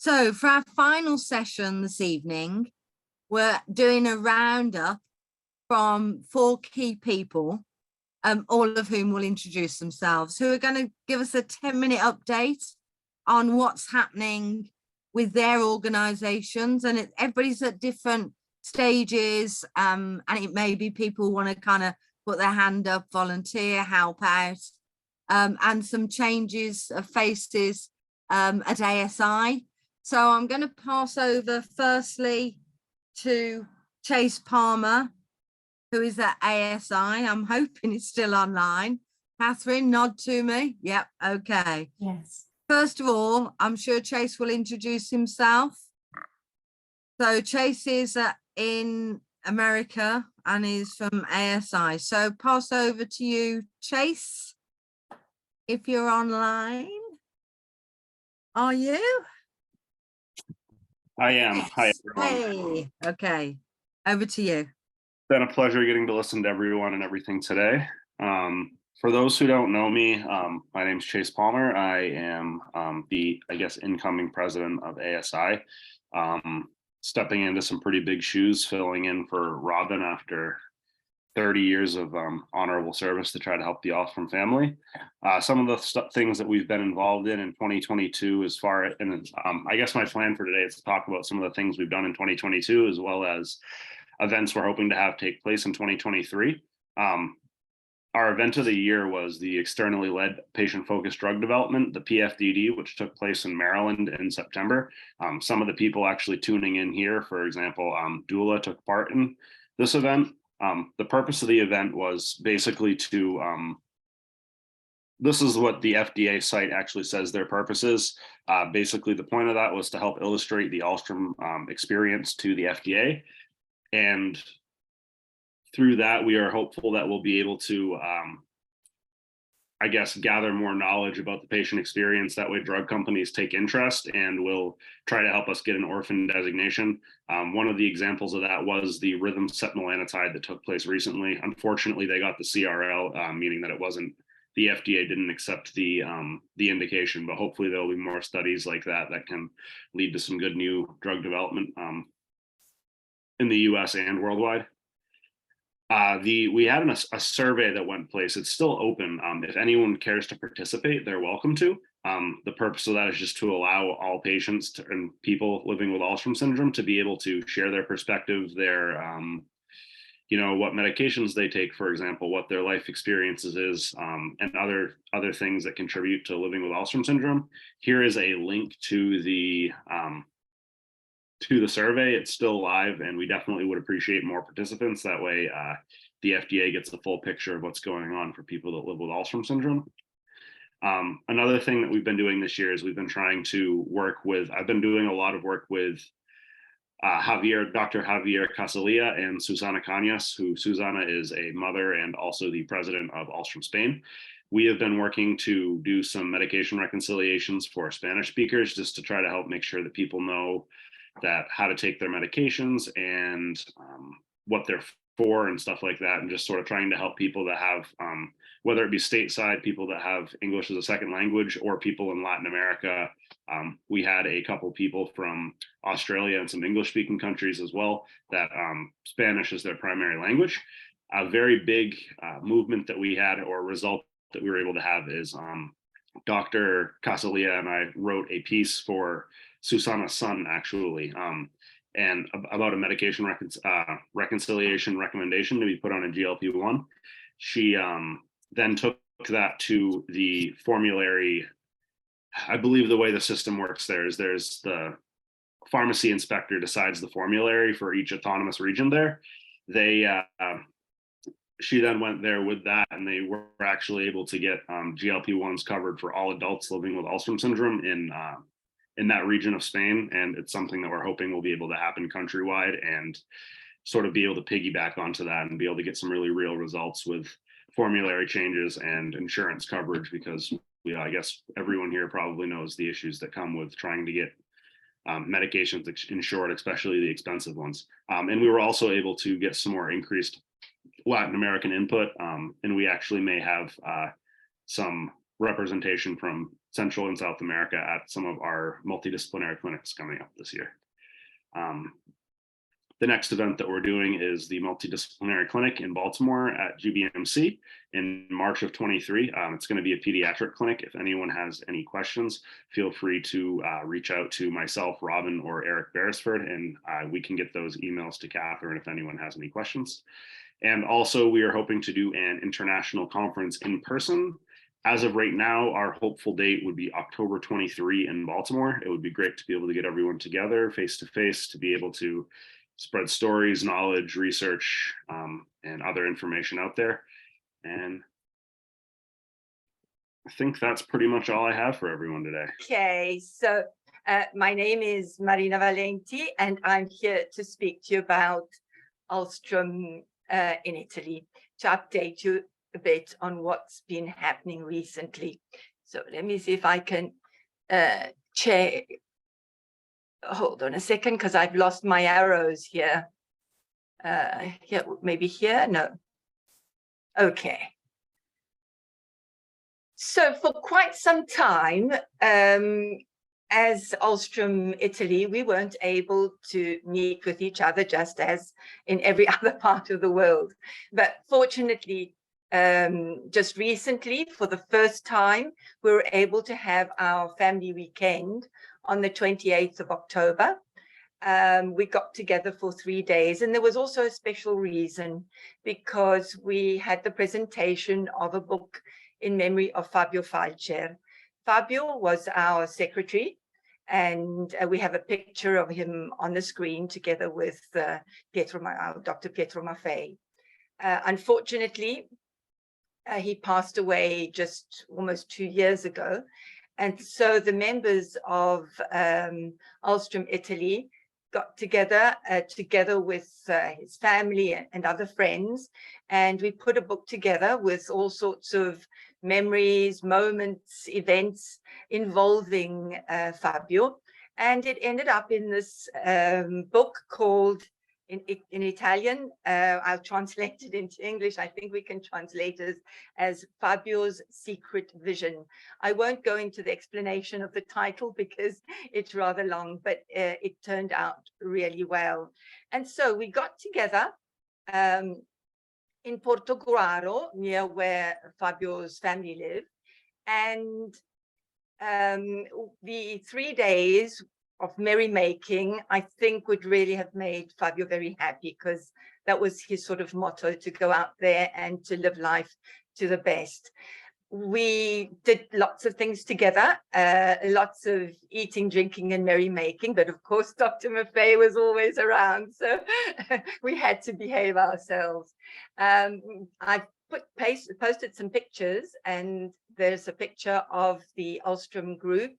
So for our final session this evening, we're doing a roundup from 4 key people, all of whom will introduce themselves, who are going to give us a 10-minute update on what's happening with their organizations. And everybody's at different stages, and it may be people want to kind of put their hand up, volunteer, help out, and some changes of faces at ASI. So I'm going to pass over firstly to Chase Palmer, who is at ASI. I'm hoping it's still online. Catherine, nod to me. Yep, okay. Yes. First of all, I'm sure Chase will introduce himself. So Chase is in America and is from ASI. So pass over to you, Chase, if you're online. Are you? I am. Hi, everyone. Hey, okay. Over to you. Been a pleasure getting to listen to everyone and everything today. For those who don't know me, my name is Chase Palmer. I am the, incoming president of ASI. Stepping into some pretty big shoes, filling in for Robin after 30 years of honorable service to try to help the Ostrom family. Some of the things that we've been involved in 2022 as far, and I guess my plan for today is to talk about some of the things we've done in 2022, as well as events we're hoping to have take place in 2023. Our event of the year was the externally led patient-focused drug development, the PFDD, which took place in Maryland in September. Some of the people actually tuning in here, for example, Dula took part in this event. The purpose of the event was basically to, this is what the FDA site actually says their purpose is. Basically, the point of that was to help illustrate the Ostrom experience to the FDA. And through that, we are hopeful that we'll be able to, gather more knowledge about the patient experience. That way drug companies take interest and will try to help us get an orphan designation. One of the examples of that was the Rhythm setmelanotide that took place recently. Unfortunately, they got the CRL, meaning that it wasn't, the FDA didn't accept the indication, but hopefully there'll be more studies like that that can lead to some good new drug development in the US and worldwide. We had a survey that went place. It's still open. If anyone cares to participate, they're welcome to. The purpose of that is just to allow all patients and people living with Ostrom syndrome to be able to share their perspective, their, what medications they take, for example, what their life experiences is, and other things that contribute to living with Ostrom syndrome. Here is a link to the survey. It's still live, and we definitely would appreciate more participants. That way the FDA gets the full picture of what's going on for people that live with Ostrom syndrome. Another thing that we've been doing this year is we've been trying to work with, I've been doing a lot of work with Dr. Javier Casilla and Susana Cañas, who Susana is a mother and also the president of Ostrom Spain. We have been working to do some medication reconciliations for Spanish speakers, just to try to help make sure that people know that how to take their medications and what they're for and stuff like that, and just sort of trying to help people that have, whether it be stateside, people that have English as a second language, or people in Latin America. We had a couple people from Australia and some English speaking countries as well that Spanish is their primary language. A very big movement that we had, or result that we were able to have, is Dr. Casilla and I wrote a piece for Susana's son, actually, and about a medication reconciliation recommendation to be put on a GLP-1. She then took that to the formulary. I believe the way the system works there's the pharmacy inspector decides the formulary for each autonomous region there. She then went there with that, and they were actually able to get GLP-1s covered for all adults living with Ostrom syndrome in that region of Spain. And it's something that we're hoping will be able to happen countrywide, and sort of be able to piggyback onto that and be able to get some really real results with formulary changes and insurance coverage, because I guess everyone here probably knows the issues that come with trying to get medications insured, especially the expensive ones. And we were also able to get some more increased Latin American input, and we actually may have some representation from Central and South America at some of our multidisciplinary clinics coming up this year. The next event that we're doing is the Multidisciplinary Clinic in Baltimore at GBMC in March of 23. It's going to be a pediatric clinic. If anyone has any questions, feel free to reach out to myself, Robin, or Eric Beresford, and we can get those emails to Catherine if anyone has any questions. And also, we are hoping to do an international conference in person. As of right now, our hopeful date would be October 23 in Baltimore. It would be great to be able to get everyone together face to face, to be able to spread stories, knowledge, research, and other information out there. And I think that's pretty much all I have for everyone today. Okay, so my name is Marina Valenti, and I'm here to speak to you about Alstrom in Italy, to update you a bit on what's been happening recently. So let me see if I can check. Hold on a second, because I've lost my arrows here. Here, maybe here, no. Okay. So for quite some time, as Alstrom Italy, we weren't able to meet with each other just as in every other part of the world. But fortunately, just recently, for the first time, we were able to have our family weekend on the 28th of October. We got together for 3 days, and there was also a special reason, because we had the presentation of a book in memory of Fabio Falcer. Fabio was our secretary, and we have a picture of him on the screen together with Dr. Pietro Maffei. Unfortunately, he passed away just almost 2 years ago. And so the members of Alstrom Italy got together with his family and other friends, and we put a book together with all sorts of memories, moments, events involving Fabio. And it ended up in this book called, in Italian, I'll translate it into English. I think we can translate it as Fabio's Secret Vision. I won't go into the explanation of the title because it's rather long, but it turned out really well. And so we got together in Portogruaro, near where Fabio's family lived. And the 3 days of merrymaking, I think, would really have made Fabio very happy, because that was his sort of motto, to go out there and to live life to the best. We did lots of things together, lots of eating, drinking, and merrymaking. But of course, Dr. Maffei was always around, so we had to behave ourselves. I posted some pictures, and there's a picture of the Alstrom group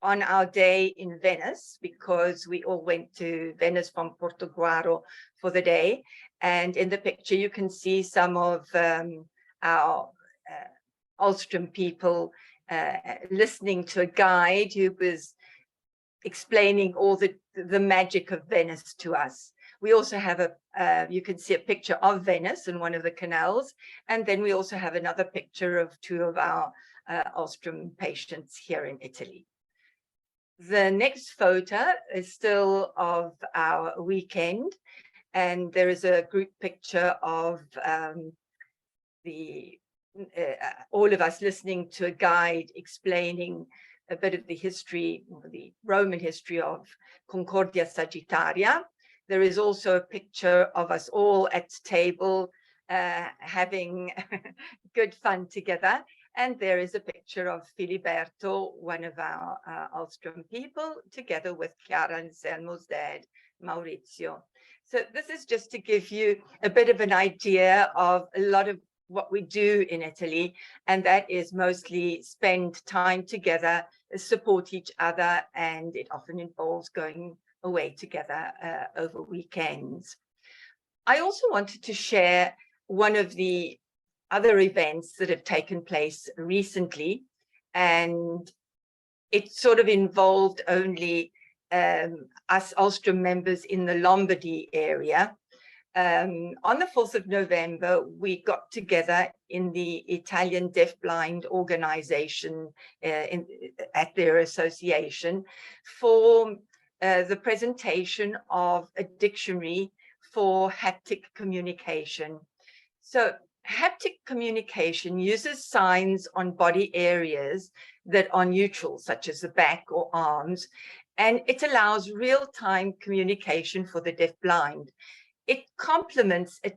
on our day in Venice, because we all went to Venice from Portogruaro for the day. And in the picture, you can see some of our Alstrom people listening to a guide who was explaining all the magic of Venice to us. We also have you can see a picture of Venice in one of the canals. And then we also have another picture of 2 of our Alstrom patients here in Italy. The next photo is still of our weekend, and there is a group picture of all of us listening to a guide explaining a bit of the history, the Roman history of Concordia Sagittaria. There is also a picture of us all at table having good fun together. And there is a picture of Filiberto, one of our Alstrom people, together with Chiara Anselmo's dad, Maurizio. So this is just to give you a bit of an idea of a lot of what we do in Italy, and that is mostly spend time together, support each other, and it often involves going away together over weekends. I also wanted to share one of the other events that have taken place recently, and it sort of involved only us Alstrom members in the Lombardy area. on the 4th of November, we got together in the Italian Deafblind organization at their association for the presentation of a dictionary for haptic communication. So haptic communication uses signs on body areas that are neutral, such as the back or arms, and it allows real-time communication for the deafblind. It complements a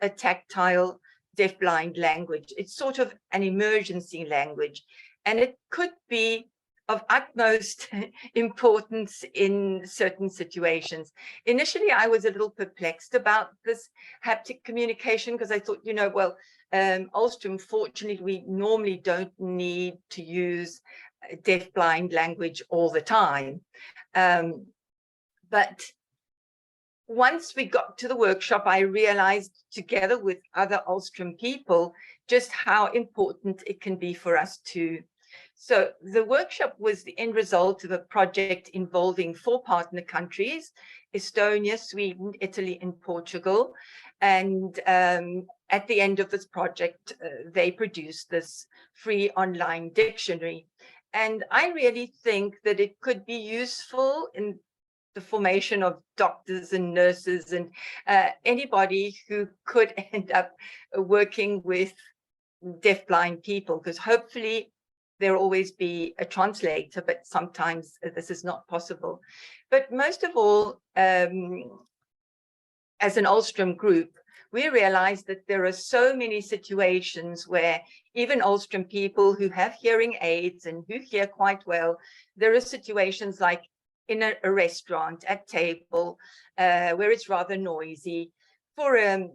tactile deafblind language. It's sort of an emergency language, and it could be of utmost importance in certain situations. Initially, I was a little perplexed about this haptic communication because I thought, well, Alstrom, fortunately, we normally don't need to use deafblind language all the time. But once we got to the workshop, I realized, together with other Alstrom people, just how important it can be for us to. So the workshop was the end result of a project involving 4 partner countries: Estonia, Sweden, Italy, and Portugal. And at the end of this project, they produced this free online dictionary. And I really think that it could be useful in the formation of doctors and nurses and anybody who could end up working with deafblind people, because hopefully there'll always be a translator, but sometimes this is not possible. But most of all, as an Alstrom group, we realized that there are so many situations where even Alstrom people who have hearing aids and who hear quite well, there are situations like in a restaurant at table where it's rather noisy. For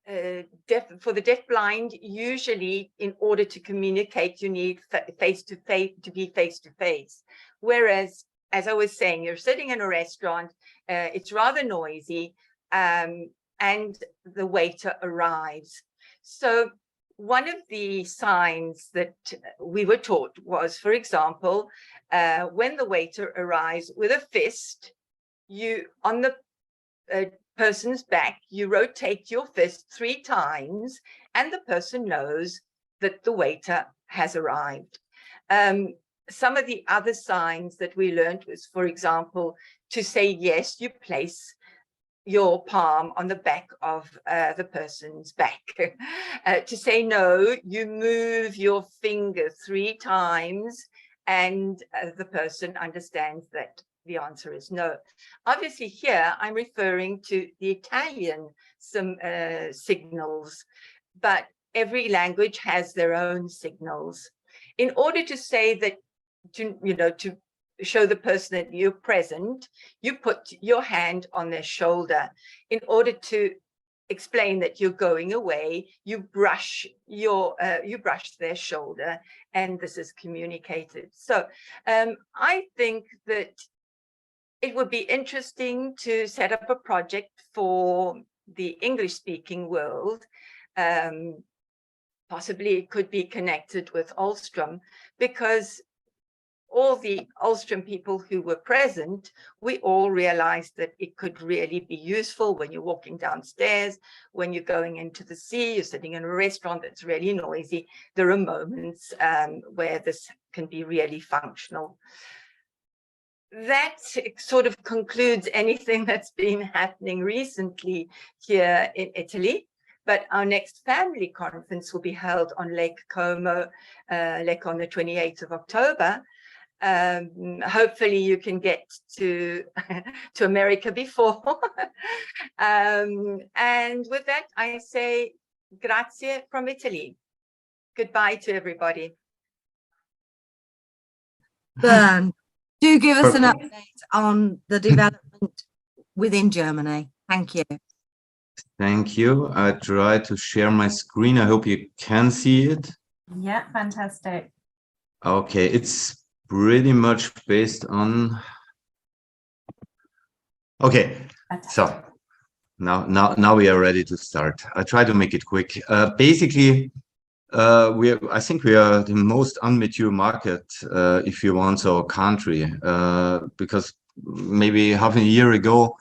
the deafblind, usually in order to communicate, you need face-to-face to be face-to-face. Whereas, as I was saying, you're sitting in a restaurant, it's rather noisy, and the waiter arrives. So one of the signs that we were taught was, for example, when the waiter arrives with a fist, you on the person's back, you rotate your fist 3 times, and the person knows that the waiter has arrived. Some of the other signs that we learned was, for example, to say yes, you place your palm on the back of the person's back. To say no, you move your finger 3 times, and the person understands that the answer is no. Obviously here I'm referring to the Italian signals, but every language has their own signals. In order to say that, to show the person that you're present, you put your hand on their shoulder. In order to explain that you're going away, you brush their shoulder, and this is communicated. So I think that it would be interesting to set up a project for the English-speaking world. Possibly it could be connected with Alstrom, because all the Alstrom people who were present, we all realized that it could really be useful when you're walking downstairs, when you're going into the sea, you're sitting in a restaurant that's really noisy. There are moments where this can be really functional. That sort of concludes anything that's been happening recently here in Italy. But our next family conference will be held on Lake Como, on the 28th of October. Hopefully you can get to America before. And with that, I say grazie from Italy. Goodbye to everybody. Bernd, do give us an update on the development within Germany. Thank you. Thank you. I try to share my screen. I hope you can see it. Yeah, fantastic. Okay, it's pretty much based on. Okay, so now we are ready to start. I try to make it quick. Basically, I think we are the most unmature market, if you want, so country, because maybe half a year ago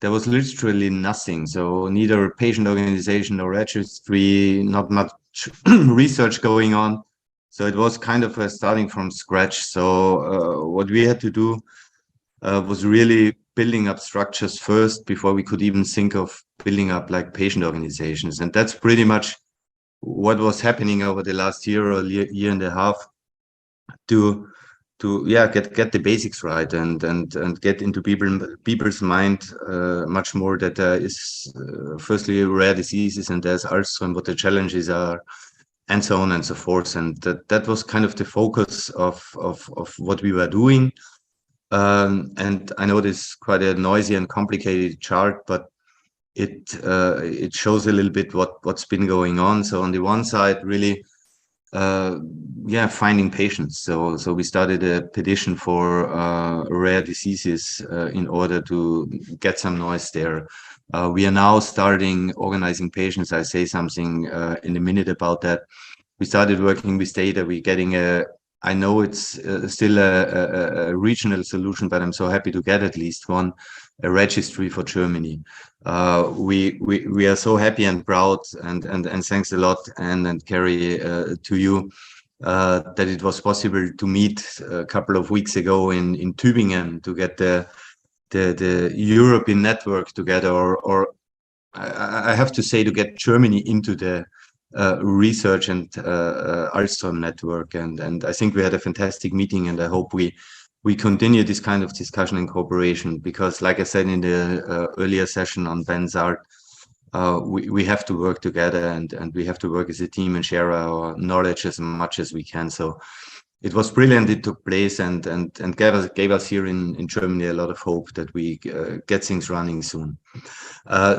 there was literally nothing. So neither patient organization nor registry, not much research going on. So it was kind of starting from scratch. So what we had to do was really building up structures first before we could even think of building up like patient organizations. And that's pretty much what was happening over the last year or year and a half to get the basics right and get into people's mind much more that there is firstly rare diseases and there's Alzheimer's, what the challenges are, and so on and so forth. And that was kind of the focus of what we were doing. And I know this is quite a noisy and complicated chart, but it shows a little bit what's been going on. So on the one side, really, finding patients. So we started a petition for rare diseases in order to get some noise there. We are now starting organizing patients. I say something in a minute about that. We started working with data. We're getting I know it's still a regional solution, but I'm so happy to get at least one, a registry for Germany. We are so happy and proud, and thanks a lot, Anne and Carrie, to you, that it was possible to meet a couple of weeks ago in Tübingen to get the European network together, or I have to say to get Germany into the research and Alzheimer's network, and I think we had a fantastic meeting, and I hope we continue this kind of discussion and cooperation, because like I said in the earlier session on Benzart, we have to work together and we have to work as a team and share our knowledge as much as we can. So it was brilliant. It took place and gave us here in Germany a lot of hope that we get things running soon.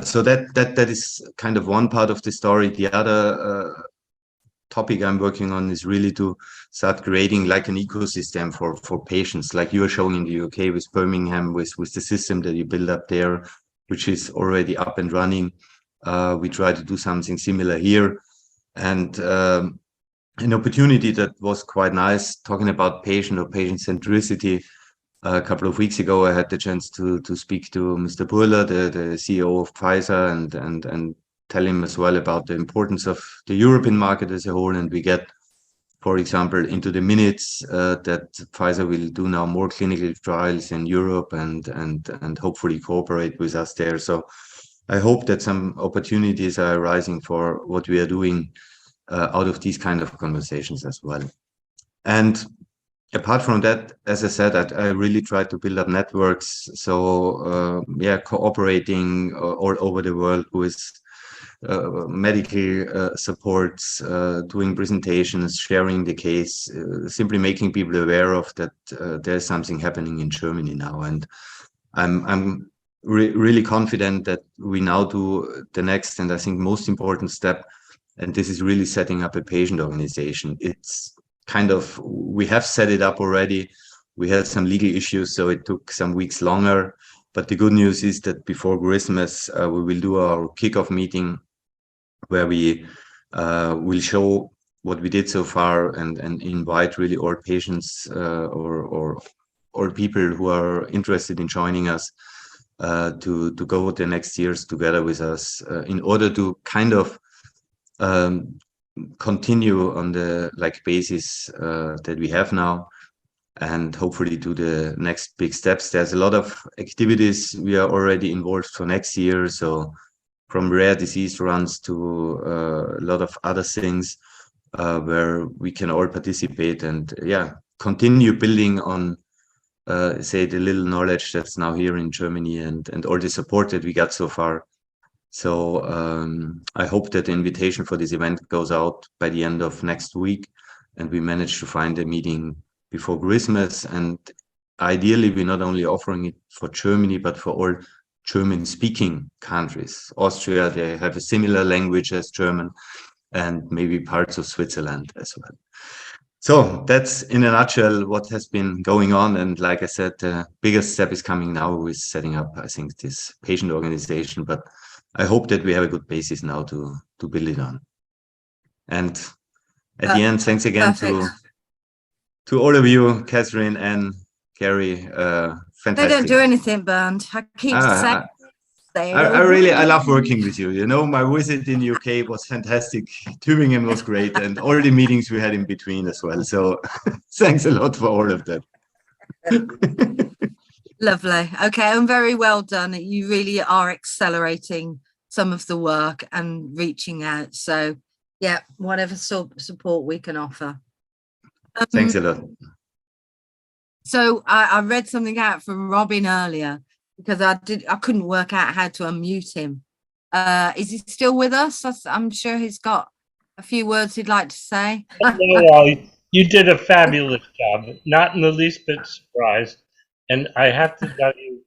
So that is kind of one part of the story. The other topic I'm working on is really to start creating like an ecosystem for patients, like you are showing in the UK with Birmingham, with the system that you build up there, which is already up and running. We try to do something similar here, and an opportunity that was quite nice, talking about patient or patient centricity. A couple of weeks ago, I had the chance to speak to Mr. Burler, the CEO of Pfizer, and tell him as well about the importance of the European market as a whole. And we get, for example, into the minutes that Pfizer will do now more clinical trials in Europe and hopefully cooperate with us there. So I hope that some opportunities are arising for what we are doing out of these kind of conversations as well. And apart from that, as I said, I really try to build up networks. So cooperating all over the world with medical supports, doing presentations, sharing the case, simply making people aware of that there's something happening in Germany now. And I'm really confident that we now do the next and I think most important step, and this is really setting up a patient organization. It's kind of, we have set it up already. We had some legal issues, so it took some weeks longer. But the good news is that before Christmas, we will do our kickoff meeting where we will show what we did so far and invite really all patients or people who are interested in joining us to go the next years together with us in order to kind of continue on the basis that we have now, and hopefully do the next big steps. There's a lot of activities we are already involved for next year. So from rare disease runs to a lot of other things where we can all participate and continue building on say the little knowledge that's now here in Germany and all the support that we got so far. So I hope that the invitation for this event goes out by the end of next week and we manage to find a meeting before Christmas. And ideally, we're not only offering it for Germany, but for all German-speaking countries. Austria, they have a similar language as German, and maybe parts of Switzerland as well. So that's in a nutshell what has been going on. And like I said, the biggest step is coming now with setting up, I think, this patient organization. But I hope that we have a good basis now to build it on. And at the end, thanks again to all of you, Catherine and Carrie. Fantastic. They don't do anything, Bernd. I keep saying I love working with you. You know, my visit in UK was fantastic. Tübingen was great, and all the meetings we had in between as well. So thanks a lot for all of that. Lovely. Okay, and very well done. You really are accelerating some of the work and reaching out. So yeah, whatever support we can offer. Thanks a lot. So I read something out from Robin earlier because I couldn't work out how to unmute him. Is he still with us? I'm sure he's got a few words he'd like to say. Well, you did a fabulous job, not in the least bit surprised. And I have to tell you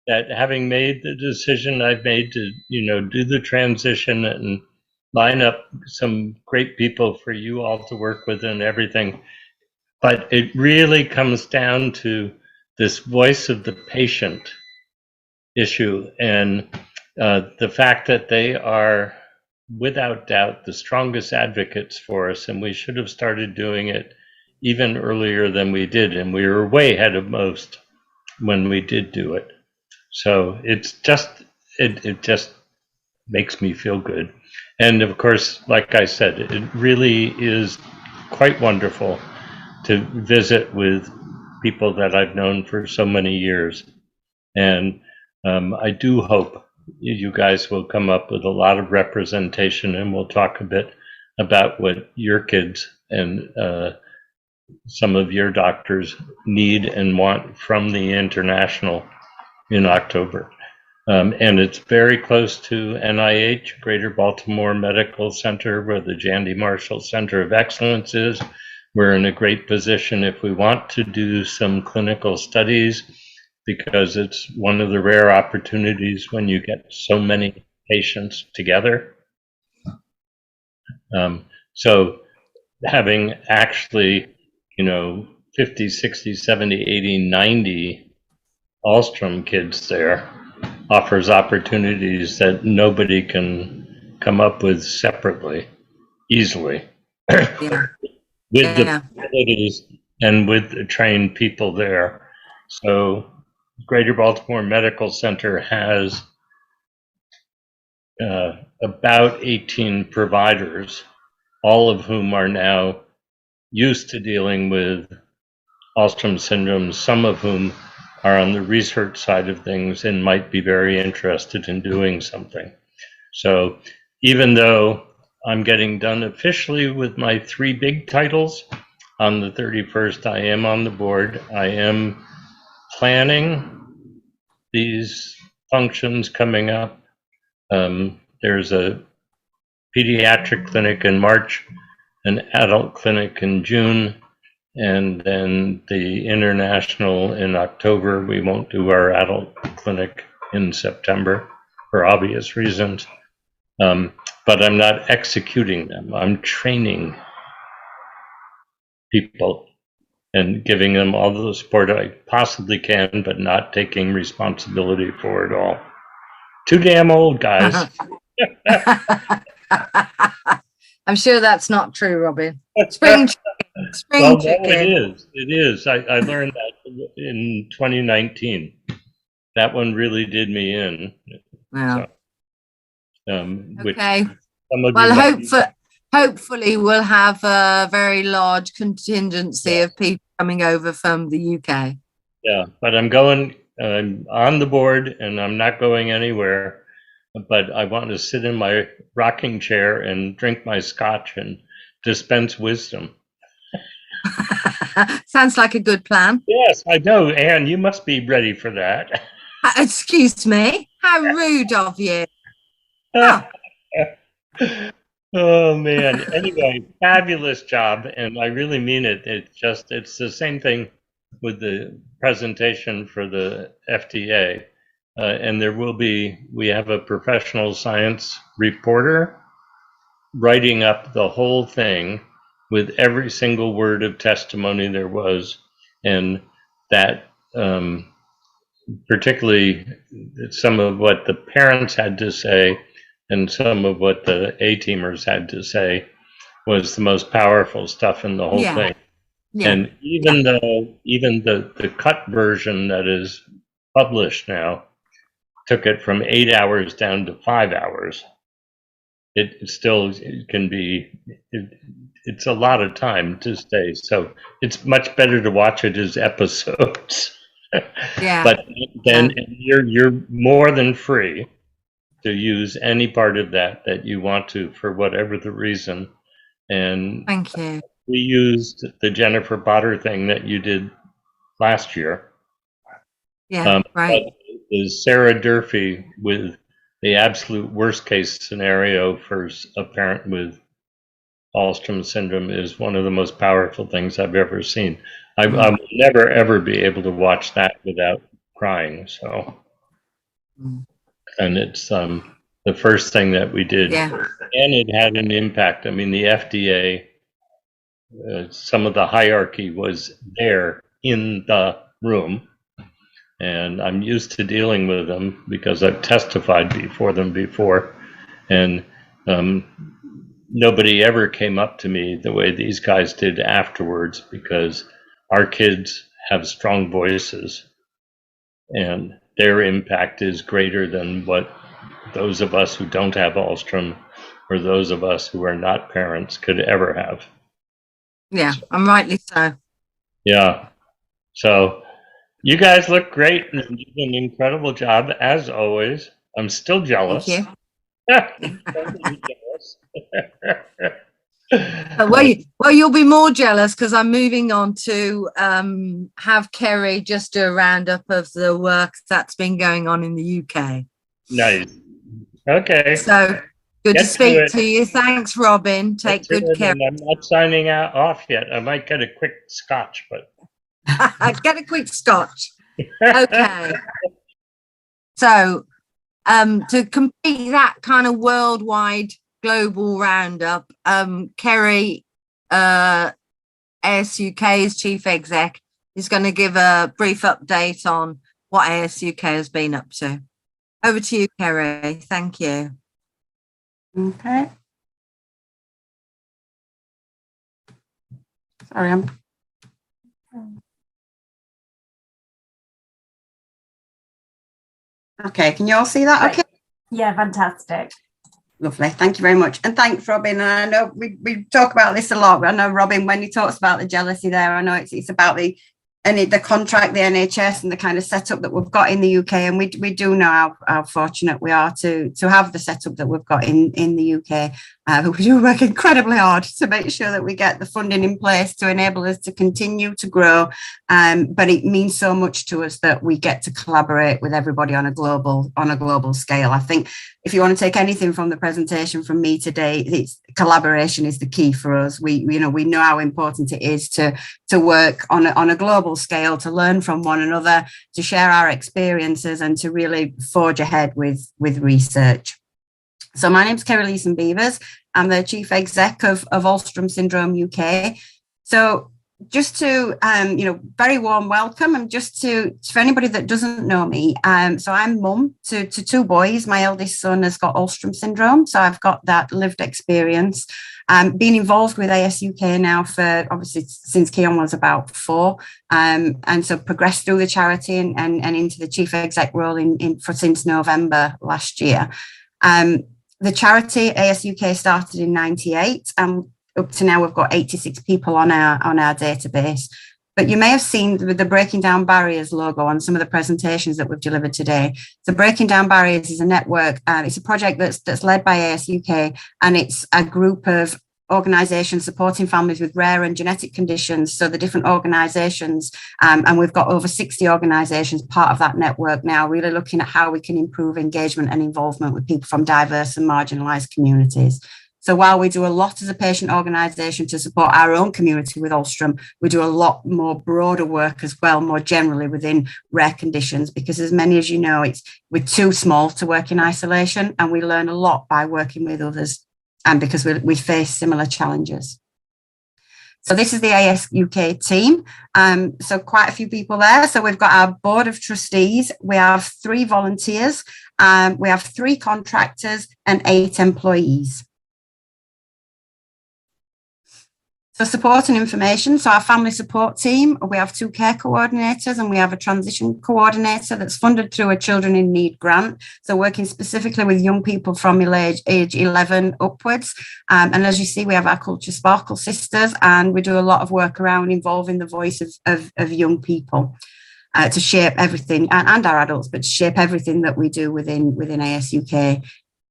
that having made the decision I've made to, do the transition and line up some great people for you all to work with and everything, but it really comes down to this voice of the patient issue and the fact that they are, without doubt, the strongest advocates for us, and we should have started doing it even earlier than we did, and we were way ahead of most when we did do it. So it's just, it just makes me feel good. And of course, like I said, it really is quite wonderful to visit with people that I've known for so many years. And I do hope you guys will come up with a lot of representation, and we'll talk a bit about what your kids and some of your doctors need and want from the International in October. And it's very close to NIH, Greater Baltimore Medical Center, where the Jandy Marshall Center of Excellence is. We're in a great position if we want to do some clinical studies, because it's one of the rare opportunities when you get so many patients together. So having actually, 50, 60, 70, 80, 90 Alstrom kids there offers opportunities that nobody can come up with separately, easily. Yeah. With the facilities and with the trained people there. So Greater Baltimore Medical Center has about 18 providers, all of whom are now used to dealing with Alstrom syndrome, some of whom are on the research side of things and might be very interested in doing something. So even though I'm getting done officially with my 3 big titles on the 31st, I am on the board. I am planning these functions coming up. There's a pediatric clinic in March, an adult clinic in June, and then the international in October. We won't do our adult clinic in September for obvious reasons. But I'm not executing them. I'm training people and giving them all the support I possibly can, but not taking responsibility for it all. Too damn old, guys. I'm sure that's not true, Robin. Spring Well, chicken. no, it is. It is. I learned that in 2019. That one really did me in. Wow. So, which Okay. some of Well, you might- hopefully we'll have a very large contingency of people coming over from the UK. Yeah, but I'm on the board and I'm not going anywhere. But I want to sit in my rocking chair and drink my scotch and dispense wisdom. Sounds like a good plan. Yes, I know, Anne, you must be ready for that. Excuse me. How rude of you. Oh. Oh man. Anyway, fabulous job, and I really mean it. It's the same thing with the presentation for the FDA. And we have a professional science reporter writing up the whole thing with every single word of testimony there was, and that particularly some of what the parents had to say and some of what the A-teamers had to say was the most powerful stuff in the whole thing. Yeah. And even though the cut version that is published now took it from 8 hours down to 5 hours. It still can be, it's a lot of time to stay. So it's much better to watch it as episodes. Yeah. But then you're more than free to use any part of that you want to for whatever the reason. And Thank you. we used the Jennifer Potter thing that you did last year. Yeah, right. Is Sarah Durfee with the absolute worst case scenario for a parent with Alström syndrome is one of the most powerful things I've ever seen. I will never ever be able to watch that without crying. So, and it's the first thing that we did, Yeah. and it had an impact. I mean, the FDA, some of the hierarchy was there in the room. And I'm used to dealing with them because I've testified before them before. And nobody ever came up to me the way these guys did afterwards, because our kids have strong voices and their impact is greater than what those of us who don't have Alström or those of us who are not parents could ever have. Yeah, I'm rightly so. Yeah. So you guys look great and you did an incredible job as always. I'm still jealous. Thank you. Totally jealous. Well, you'll be more jealous because I'm moving on to have Kerry just do a roundup of the work that's been going on in the UK. Nice. Okay. So good Get to to speak it. to you. Thanks, Robin. Take good care. I'm not signing off yet. I might get a quick scotch, but Get a quick scotch. Okay. So to complete that kind of worldwide global roundup, Kerry, ASUK's chief exec, is going to give a brief update on what ASUK has been up to. Over to you, Kerry. Thank you. Okay. Sorry, Okay, can you all see that? Okay. Yeah, fantastic. Lovely. Thank you very much. And thanks, Robin. And I know we talk about this a lot, but I know, Robin, when he talks about the jealousy there, I know it's about the contract, the NHS and the kind of setup that we've got in the UK. And we do know how fortunate we are to have the setup that we've got in the UK. We do work incredibly hard to make sure that we get the funding in place to enable us to continue to grow. But it means so much to us that we get to collaborate with everybody on a global scale. I think if you want to take anything from the presentation from me today, it's collaboration is the key for us. We know how important it is to work on a global scale, to learn from one another, to share our experiences, and to really forge ahead with research. So my name's Kerry Leeson-Beavers. I'm the chief exec of Alström Syndrome UK. So just to, very warm welcome, and just for anybody that doesn't know me, so I'm mum to two boys. My eldest son has got Alström syndrome, so I've got that lived experience. Been involved with ASUK now for obviously since Keon was about 4, and so progressed through the charity and into the chief exec role since November last year. The charity ASUK started in '98, and up to now we've got 86 people on our database. But you may have seen the Breaking Down Barriers logo on some of the presentations that we've delivered today. So Breaking Down Barriers is a network. It's a project that's led by ASUK, and it's a group of organisations supporting families with rare and genetic conditions. So the different organisations, and we've got over 60 organisations part of that network now, really looking at how we can improve engagement and involvement with people from diverse and marginalised communities. So while we do a lot as a patient organisation to support our own community with Alström, we do a lot more broader work as well, more generally within rare conditions, because as many as you know, we're too small to work in isolation, and we learn a lot by working with others, and because we face similar challenges. So this is the ASUK team. So quite a few people there. So we've got our board of trustees. We have 3 volunteers. We have 3 contractors and 8 employees. So support and information. So our family support team, we have 2 care coordinators and we have a transition coordinator that's funded through a Children in Need grant. So working specifically with young people from age 11 upwards. And as you see, we have our Culture Sparkle sisters, and we do a lot of work around involving the voice of young people to shape everything, and our adults, but to shape everything that we do within ASUK.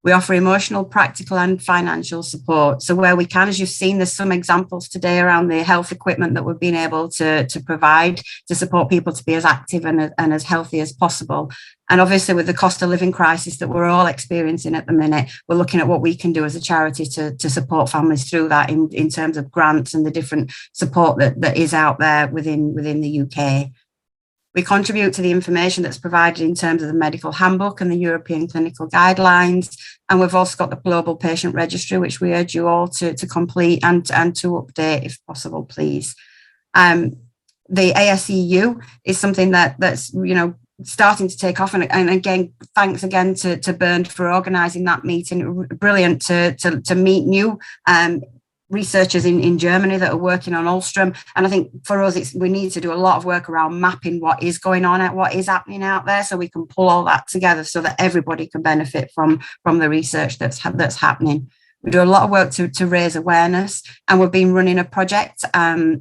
We offer emotional, practical and financial support. So where we can, as you've seen, there's some examples today around the health equipment that we've been able to provide to support people to be as active and as healthy as possible. And obviously with the cost of living crisis that we're all experiencing at the minute, we're looking at what we can do as a charity to support families through that in terms of grants and the different support that is out there within the UK. We contribute to the information that's provided in terms of the medical handbook and the European clinical guidelines. And we've also got the global patient registry, which we urge you all to complete and to update if possible, please. The ASEU is something that's, starting to take off. And again, thanks again to Bernd for organising that meeting. Brilliant to meet new researchers in Germany that are working on Alstrom. And I think for us, we need to do a lot of work around mapping what is going on and what is happening out there, so we can pull all that together so that everybody can benefit from the research that's happening. We do a lot of work to raise awareness, and we've been running a project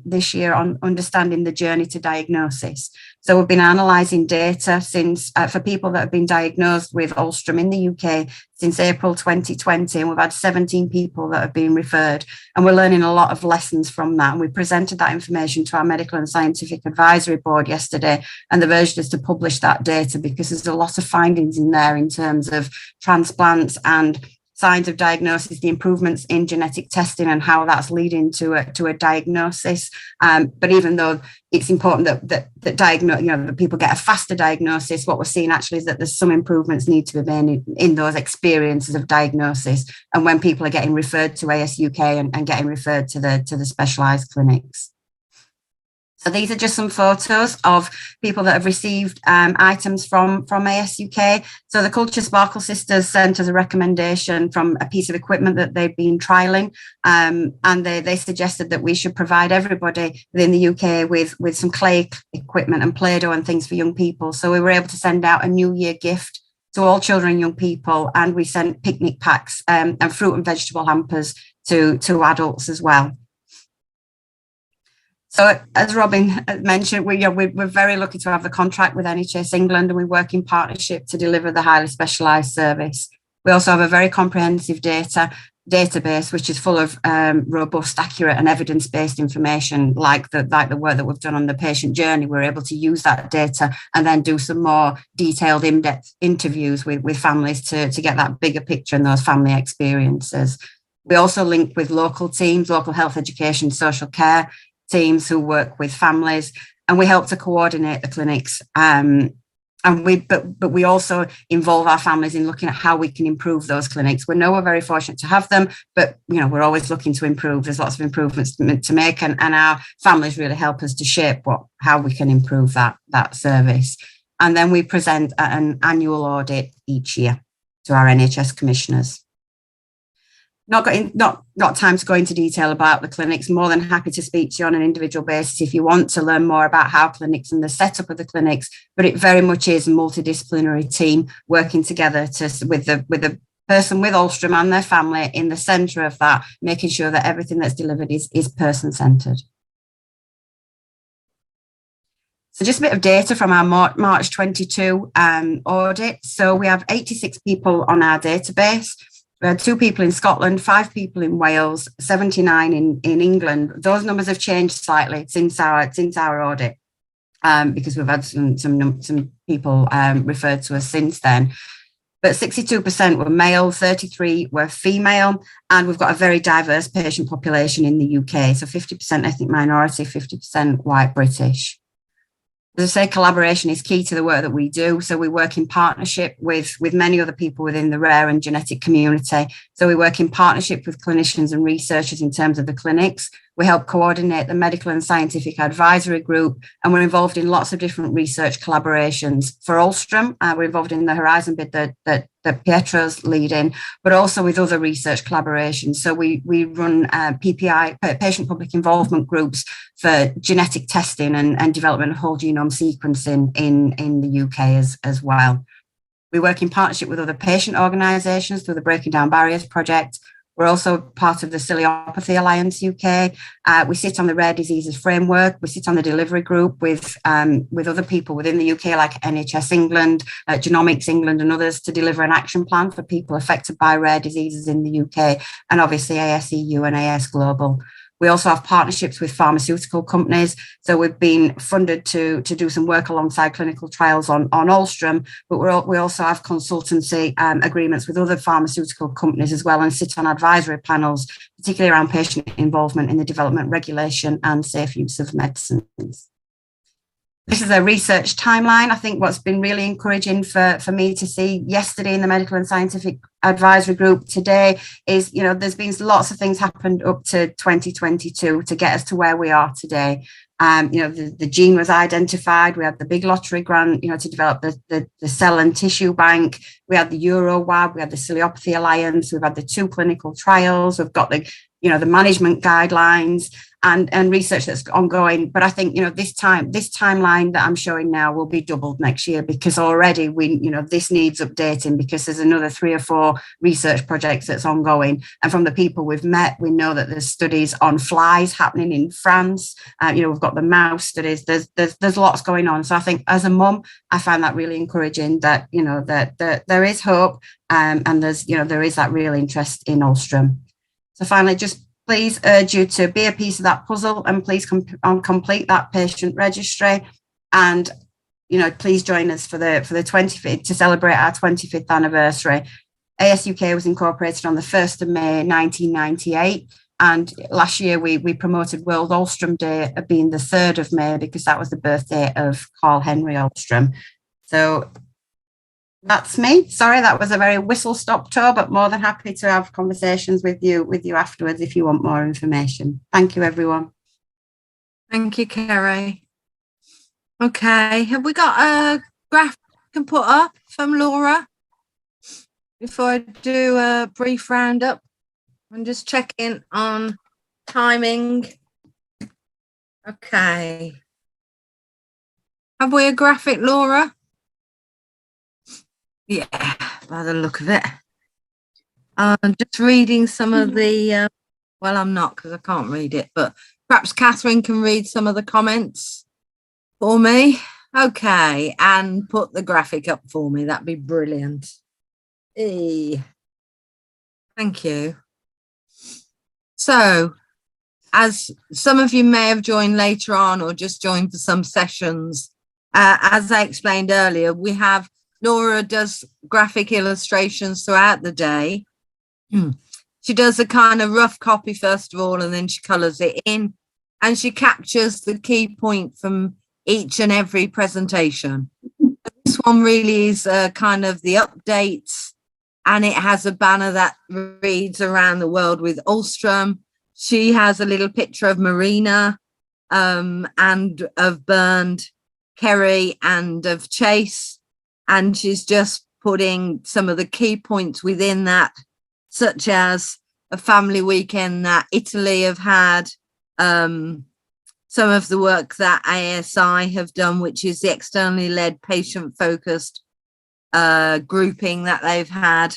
this year on understanding the journey to diagnosis. So we've been analysing data since for people that have been diagnosed with Alstrom in the UK since April 2020, and we've had 17 people that have been referred, and we're learning a lot of lessons from that. And we presented that information to our Medical and Scientific Advisory Board yesterday, and they've urged us to publish that data because there's a lot of findings in there in terms of transplants and signs of diagnosis, the improvements in genetic testing and how that's leading to a diagnosis. But even though it's important that people get a faster diagnosis, what we're seeing actually is that there's some improvements need to be made in those experiences of diagnosis, and when people are getting referred to ASUK and getting referred to the specialised clinics. So these are just some photos of people that have received items from ASUK. So the Culture Sparkle sisters sent us a recommendation from a piece of equipment that they've been trialling, and they suggested that we should provide everybody within the UK with some clay equipment and Play-Doh and things for young people. So we were able to send out a New Year gift to all children and young people, and we sent picnic packs and fruit and vegetable hampers to adults as well. So as Robin mentioned, we're very lucky to have the contract with NHS England, and we work in partnership to deliver the highly specialised service. We also have a very comprehensive database, which is full of robust, accurate and evidence-based information, like the work that we've done on the patient journey. We're able to use that data and then do some more detailed, in-depth interviews with families to get that bigger picture and those family experiences. We also link with local teams, local health education, social care teams who work with families, and we help to coordinate the clinics. But we also involve our families in looking at how we can improve those clinics. We know we're very fortunate to have them, but we're always looking to improve. There's lots of improvements to make, and our families really help us to shape how we can improve that service. And then we present an annual audit each year to our NHS commissioners. Not time to go into detail about the clinics. More than happy to speak to you on an individual basis if you want to learn more about how clinics and the setup of the clinics, but it very much is a multidisciplinary team working together with the person with Alstrom and their family in the centre of that, making sure that everything that's delivered is person-centred. So just a bit of data from our March 22 audit. So we have 86 people on our database. We had 2 people in Scotland, 5 people in Wales, 79 in England. Those numbers have changed slightly since our audit, because we've had some people referred to us since then. But 62% were male, 33 were female, and we've got a very diverse patient population in the UK. So 50% ethnic minority, 50% white British. As I say, collaboration is key to the work that we do. So we work in partnership with many other people within the rare and genetic community. So we work in partnership with clinicians and researchers in terms of the clinics. We help coordinate the medical and scientific advisory group, and we're involved in lots of different research collaborations. For Ulstrom, we're involved in the Horizon bid that Pietro's leading, but also with other research collaborations. So we run PPI, patient public involvement groups for genetic testing and development of whole genome sequencing in the UK as well. We work in partnership with other patient organisations through the Breaking Down Barriers project. We're also part of the Ciliopathy Alliance UK. We sit on the Rare Diseases Framework. We sit on the delivery group with other people within the UK, like NHS England, Genomics England, and others, to deliver an action plan for people affected by rare diseases in the UK, and obviously ASEU and AS Global. We also have partnerships with pharmaceutical companies. So we've been funded to do some work alongside clinical trials on Ulstrom, but we also have consultancy agreements with other pharmaceutical companies as well, and sit on advisory panels, particularly around patient involvement in the development, regulation and safe use of medicines. This is a research timeline. I think what's been really encouraging for me to see yesterday in the medical and scientific advisory group today is, you know, there's been lots of things happened up to 2022 to get us to where we are today. You know, the gene was identified. We had the big lottery grant, you know, to develop the cell and tissue bank. We had the EuroWAB, we had the Ciliopathy Alliance, we've had the 2 clinical trials, we've got the, you know, the management guidelines and research that's ongoing. But I think, you know, this timeline that I'm showing now will be doubled next year, because already you know, this needs updating, because there's another 3 or 4 research projects that's ongoing. And from the people we've met, we know that there's studies on flies happening in France. You know, we've got the mouse studies. There's lots going on. So I think as a mum, I find that really encouraging that, you know, that there is hope, and there's, you know, there is that real interest in Ulstrom. So finally, just please urge you to be a piece of that puzzle, and please complete that patient registry. And, you know, please join us for the 25th to celebrate our 25th anniversary. ASUK was incorporated on the 1st of May 1998. And last year we promoted World Ulstrom Day being the 3rd of May, because that was the birthday of Carl Henry Ulstrom. So that's me. Sorry, that was a very whistle-stop tour, but more than happy to have conversations with you afterwards if you want more information. Thank you, everyone. Thank you, Kerry. Okay, have we got a graph I can put up from Laura before I do a brief roundup? I'm just checking on timing. Okay. Have we a graphic, Laura? Yeah, by the look of it. I'm just reading some of the, well, I'm not, because I can't read it, but perhaps Catherine can read some of the comments for me. Okay, and put the graphic up for me. That'd be brilliant. Thank you. So, as some of you may have joined later on or just joined for some sessions, as I explained earlier, we have Laura does graphic illustrations throughout the day. She does a kind of rough copy first of all, and then she colours it in, and she captures the key point from each and every presentation. This one really is kind of the updates, and it has a banner that reads "Around the World with Ulstrom." She has a little picture of Marina and of Bernd, Kerry and of Chase. And she's just putting some of the key points within that, such as a family weekend that Italy have had, some of the work that ASI have done, which is the externally led patient-focused grouping that they've had,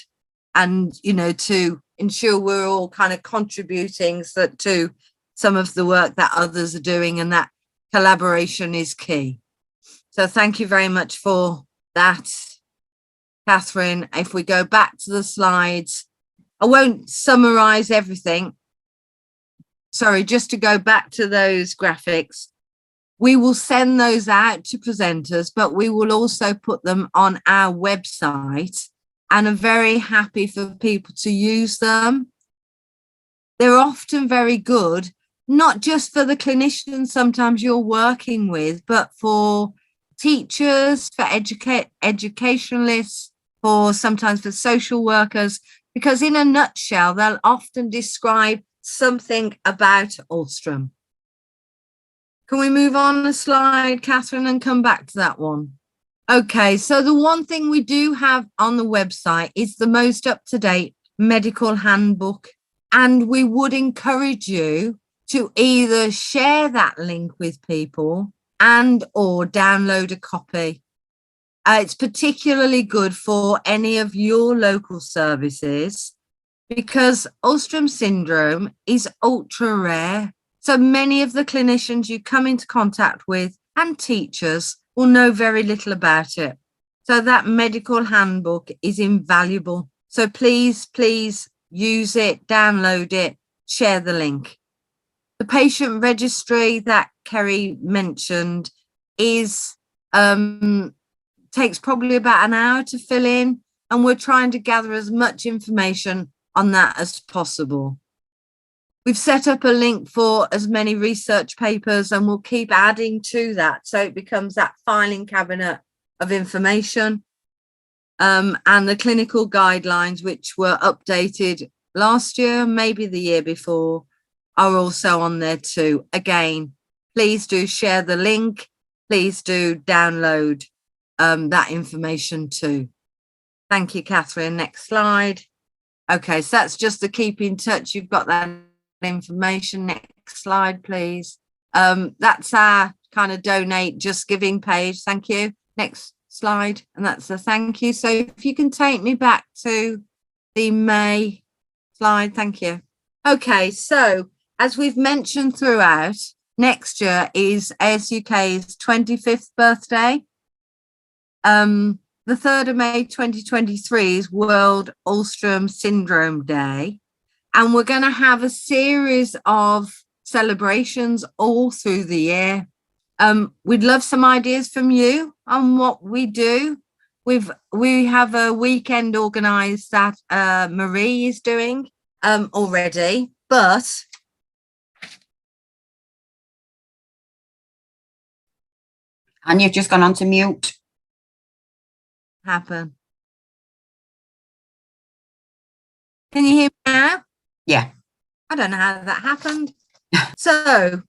and, you know, to ensure we're all kind of contributing to some of the work that others are doing, and that collaboration is key. So thank you very much for that, Catherine. If we go back to the slides, I won't summarize everything. Sorry, just to go back to those graphics. We will send those out to presenters, but we will also put them on our website, and are very happy for people to use them. They're often very good, not just for the clinicians sometimes you're working with, but for teachers, for educationalists, sometimes for social workers, because in a nutshell, they'll often describe something about Ulstrom. Can we move on a slide, Catherine, and come back to that one? Okay, so the one thing we do have on the website is the most up-to-date medical handbook, and we would encourage you to either share that link with people and or download a copy. It's particularly good for any of your local services because Ulstrom syndrome is ultra rare. So many of the clinicians you come into contact with and teachers will know very little about it. So that medical handbook is invaluable. So please, please use it, download it, share the link. The patient registry that Kerry mentioned is takes probably about an hour to fill in, and we're trying to gather as much information on that as possible. We've set up a link for as many research papers, and we'll keep adding to that so it becomes that filing cabinet of information. And the clinical guidelines, which were updated last year, maybe the year before, are also on there too. Again, please do share the link. Please do download that information too. Thank you, Catherine. Next slide. Okay, so that's just the keep in touch. You've got that information. Next slide, please. That's our kind of donate just giving page. Thank you. Next slide. And that's the thank you. So if you can take me back to the May slide. Thank you. Okay, so as we've mentioned throughout, next year is ASUK's 25th birthday. The 3rd of May 2023 is World Ulstrom Syndrome Day, and we're going to have a series of celebrations all through the year. We'd love some ideas from you on what we do. We have a weekend organised that Marie is doing already, but And you've just gone on to mute. happen. Can you hear me now? Yeah. I don't know how that happened. So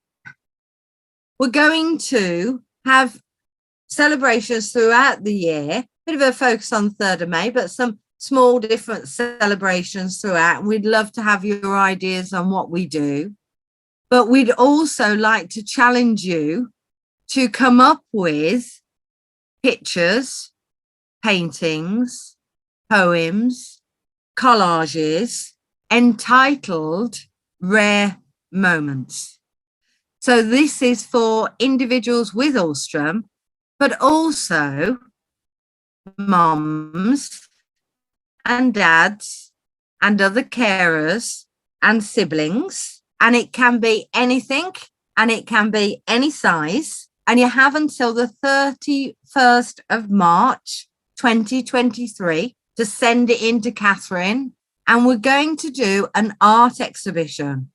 we're going to have celebrations throughout the year, bit of a focus on 3rd of May, but some small different celebrations throughout. We'd love to have your ideas on what we do, but we'd also like to challenge you to come up with pictures, paintings, poems, collages entitled Rare Moments. So this is for individuals with Ulstrom, but also mums and dads and other carers and siblings. And it can be anything and it can be any size. And you have until the 31st of March 2023 to send it in to Catherine. And we're going to do an art exhibition.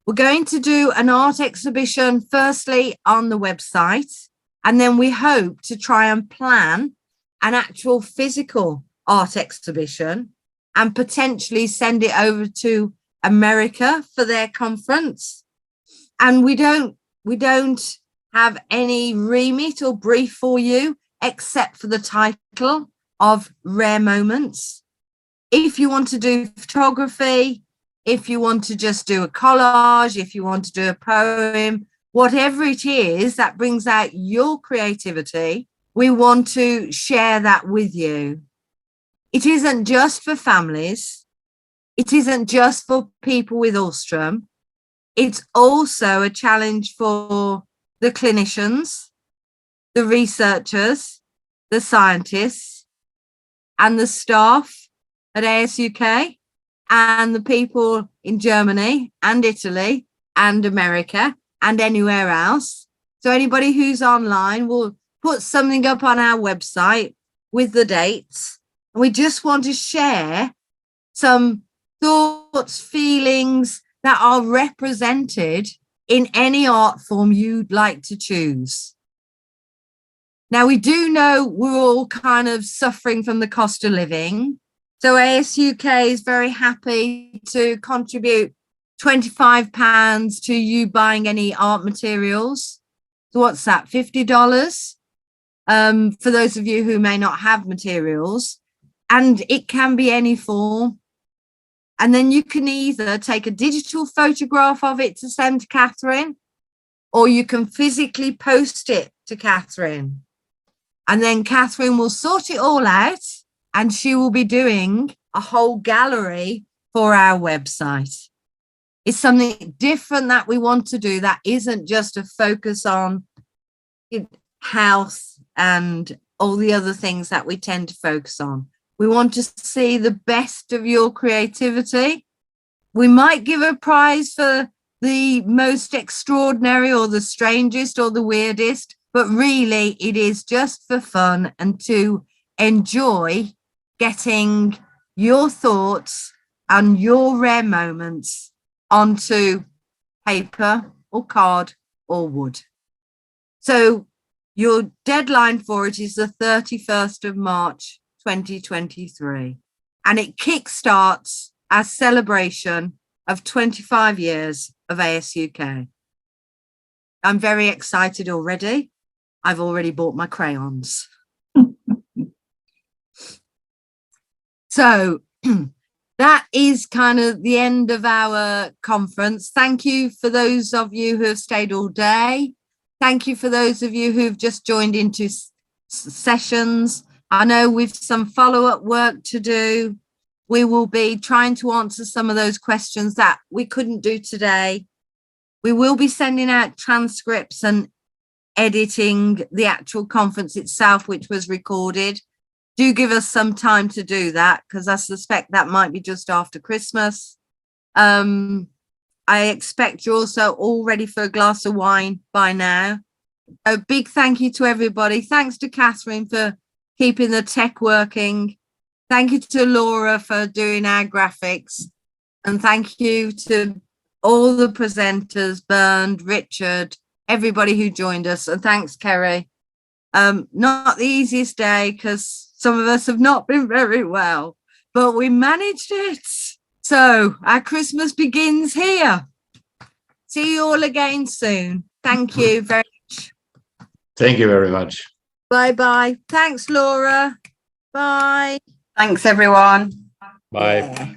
We're going to do an art exhibition firstly on the website, and then we hope to try and plan an actual physical art exhibition and potentially send it over to America for their conference. And we don't have any remit or brief for you except for the title of Rare Moments. If you want to do photography, if you want to just do a collage, if you want to do a poem, whatever it is that brings out your creativity, we want to share that with you. It isn't just for families. It isn't just for people with Ulstrom. It's also a challenge for the clinicians, the researchers, the scientists, and the staff at ASUK, and the people in Germany and Italy and America and anywhere else. So anybody who's online will put something up on our website with the dates. And we just want to share some thoughts, feelings that are represented in any art form you'd like to choose. Now, we do know we're all kind of suffering from the cost of living. So ASUK is very happy to contribute £25 to you buying any art materials. So what's that, $50? For those of you who may not have materials, and it can be any form. And then you can either take a digital photograph of it to send to Catherine, or you can physically post it to Catherine. And then Catherine will sort it all out, and she will be doing a whole gallery for our website. It's something different that we want to do that isn't just a focus on health and all the other things that we tend to focus on. We want to see the best of your creativity. We might give a prize for the most extraordinary or the strangest or the weirdest, but really it is just for fun and to enjoy getting your thoughts and your rare moments onto paper or card or wood. So your deadline for it is the 31st of March, 2023. And it kickstarts our celebration of 25 years of ASUK. I'm very excited already. I've already bought my crayons. So that is kind of the end of our conference. Thank you for those of you who have stayed all day. Thank you for those of you who've just joined into sessions. I know we've some follow-up work to do. We will be trying to answer some of those questions that we couldn't do today. We will be sending out transcripts and editing the actual conference itself, which was recorded. Do give us some time to do that, because I suspect that might be just after Christmas. I expect you're also all ready for a glass of wine by now. A big thank you to everybody. Thanks to Catherine for keeping the tech working. Thank you to Laura for doing our graphics. And thank you to all the presenters, Bernd, Richard, everybody who joined us. And thanks, Kerry. Not the easiest day because some of us have not been very well, but we managed it. So our Christmas begins here. See you all again soon. Thank you very much. Thank you very much. Bye-bye. Thanks, Laura. Bye. Thanks, everyone. Bye. Yeah.